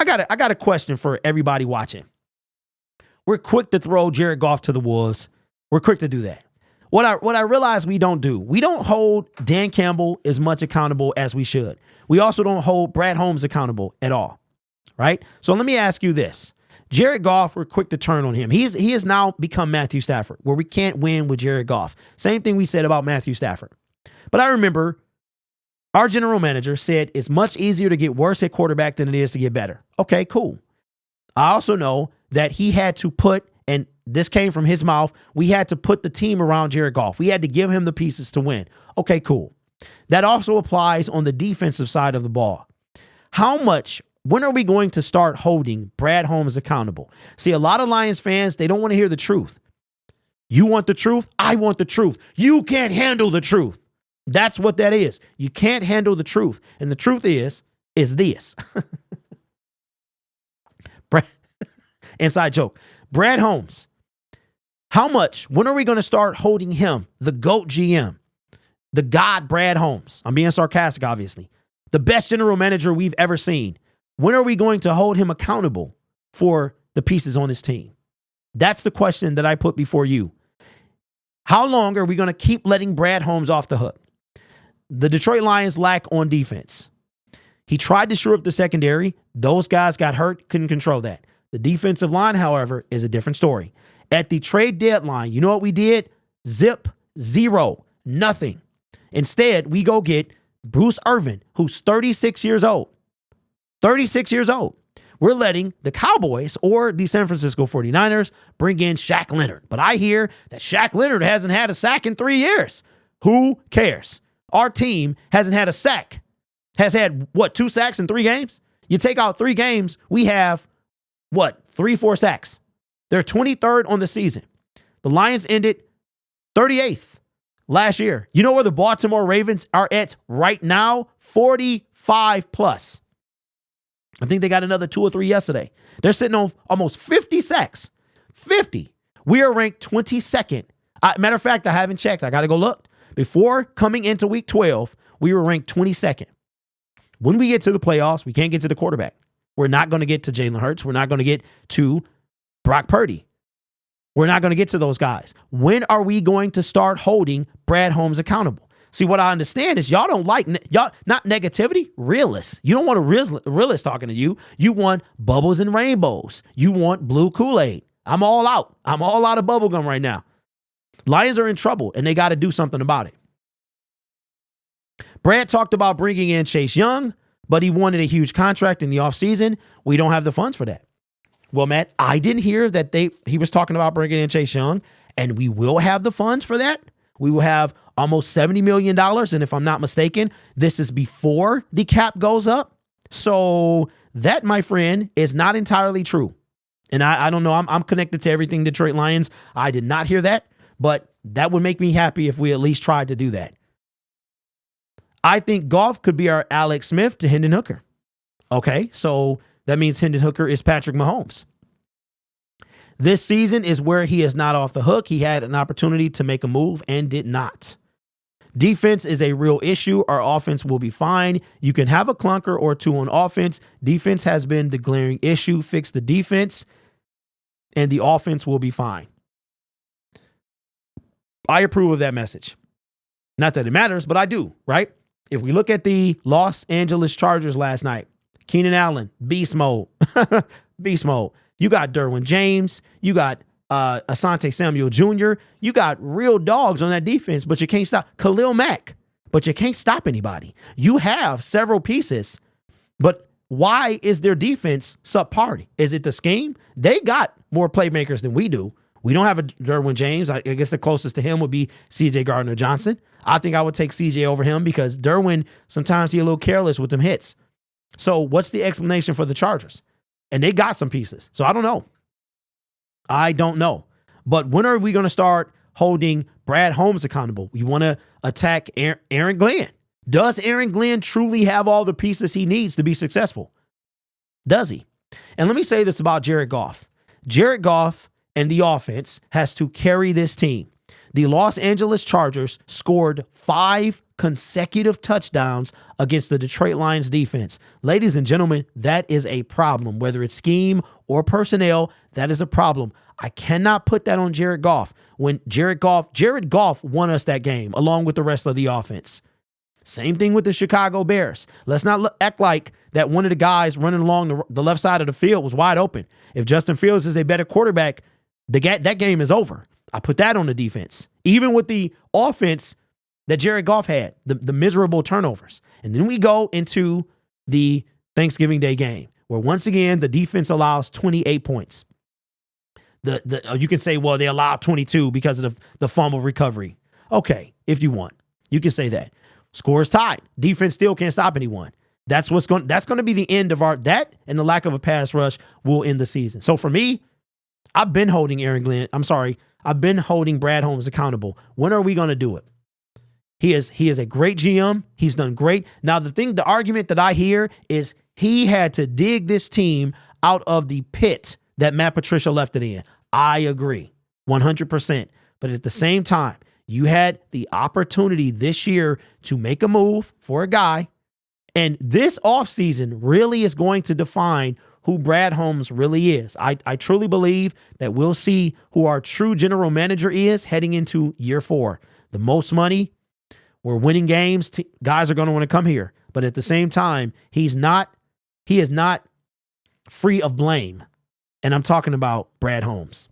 I got a question for everybody watching. We're quick to throw Jared Goff to the wolves. We're quick to do that. What I realize we don't do, we don't hold Dan Campbell as much accountable as we should. We also don't hold Brad Holmes accountable at all, right? So let me ask you this. Jared Goff, we're quick to turn on him. He has now become Matthew Stafford, where we can't win with Jared Goff. Same thing we said about Matthew Stafford. But I remember our general manager said it's much easier to get worse at quarterback than it is to get better. Okay, cool. I also know that he had to put, and this came from his mouth, we had to put the team around Jared Goff. We had to give him the pieces to win. Okay, cool. That also applies on the defensive side of the ball. When are we going to start holding Brad Holmes accountable? See, a lot of Lions fans, they don't want to hear the truth. You want the truth? I want the truth. You can't handle the truth. That's what that is. You can't handle the truth. And the truth is this. Inside joke. Brad Holmes. When are we going to start holding him, the GOAT GM, the God Brad Holmes? I'm being sarcastic, obviously. The best general manager we've ever seen. When are we going to hold him accountable for the pieces on this team? That's the question that I put before you. How long are we going to keep letting Brad Holmes off the hook? The Detroit Lions lack on defense. He tried to shore up the secondary. Those guys got hurt, couldn't control that. The defensive line, however, is a different story. At the trade deadline, you know what we did? Zip, zero, nothing. Instead, we go get Bruce Irvin, who's 36 years old. 36 years old. We're letting the Cowboys or the San Francisco 49ers bring in Shaq Leonard. But I hear that Shaq Leonard hasn't had a sack in 3 years. Who cares? Our team hasn't had a sack. Has had, 2 sacks in 3 games? You take out 3 games, we have, 3-4 sacks. They're 23rd on the season. The Lions ended 38th last year. You know where the Baltimore Ravens are at right now? 45 plus. I think they got another 2 or 3 yesterday. They're sitting on almost 50 sacks. 50. We are ranked 22nd. Matter of fact, I haven't checked. I got to go look. Before coming into week 12, we were ranked 22nd. When we get to the playoffs, we can't get to the quarterback. We're not going to get to Jalen Hurts. We're not going to get to Brock Purdy. We're not going to get to those guys. When are we going to start holding Brad Holmes accountable? See, what I understand is y'all don't like, y'all not negativity, realists. You don't want a realist talking to you. You want bubbles and rainbows. You want blue Kool-Aid. I'm all out. I'm all out of bubblegum right now. Lions are in trouble, and they got to do something about it. Brad talked about bringing in Chase Young, but he wanted a huge contract in the offseason. We don't have the funds for that. Well, Matt, I didn't hear that he was talking about bringing in Chase Young, and we will have the funds for that. We will have almost $70 million, and if I'm not mistaken, this is before the cap goes up. So that, my friend, is not entirely true. And I don't know. I'm connected to everything Detroit Lions. I did not hear that, but that would make me happy if we at least tried to do that. I think Goff could be our Alex Smith to Hendon Hooker. Okay, so that means Hendon Hooker is Patrick Mahomes. This season is where he is not off the hook. He had an opportunity to make a move and did not. Defense is a real issue. Our offense will be fine. You can have a clunker or 2 on offense. Defense has been the glaring issue. Fix the defense, and the offense will be fine. I approve of that message. Not that it matters, but I do, right? If we look at the Los Angeles Chargers last night, Keenan Allen, beast mode. Beast mode. You got Derwin James. You got Asante Samuel Jr. You got real dogs on that defense, but you can't stop Khalil Mack, but you can't stop anybody. You have several pieces, but why is their defense subpar? Is it the scheme? They got more playmakers than we do. We don't have a Derwin James. I guess the closest to him would be C.J. Gardner-Johnson. I think I would take C.J. over him because Derwin, sometimes he's a little careless with them hits. So what's the explanation for the Chargers? And they got some pieces. So I don't know. I don't know. But when are we going to start holding Brad Holmes accountable? We want to attack Aaron Glenn. Does Aaron Glenn truly have all the pieces he needs to be successful? Does he? And let me say this about Jared Goff. Jared Goff and the offense has to carry this team. The Los Angeles Chargers scored 5 consecutive touchdowns against the Detroit Lions defense. Ladies and gentlemen, that is a problem. Whether it's scheme or personnel, that is a problem. I cannot put that on Jared Goff. When Jared Goff won us that game along with the rest of the offense. Same thing with the Chicago Bears. Let's not act like that one of the guys running along the left side of the field was wide open. If Justin Fields is a better quarterback, that game is over. I put that on the defense. Even with the offense that Jared Goff had, the miserable turnovers. And then we go into the Thanksgiving Day game, where once again, the defense allows 28 points. You can say, well, they allowed 22 because of the fumble recovery. Okay, if you want, you can say that. Score is tied. Defense still can't stop anyone. That's going to be the end of that, and the lack of a pass rush will end the season. So for me, I've been holding I've been holding Brad Holmes accountable. When are we going to do it? He is a great GM. He's done great. Now, the argument that I hear is he had to dig this team out of the pit that Matt Patricia left it in. I agree 100%. But at the same time, you had the opportunity this year to make a move for a guy. And this offseason really is going to define who Brad Holmes really is. I truly believe that we'll see who our true general manager is heading into year 4. The most money, we're winning games. Guys are going to want to come here. But at the same time, he is not free of blame. And I'm talking about Brad Holmes.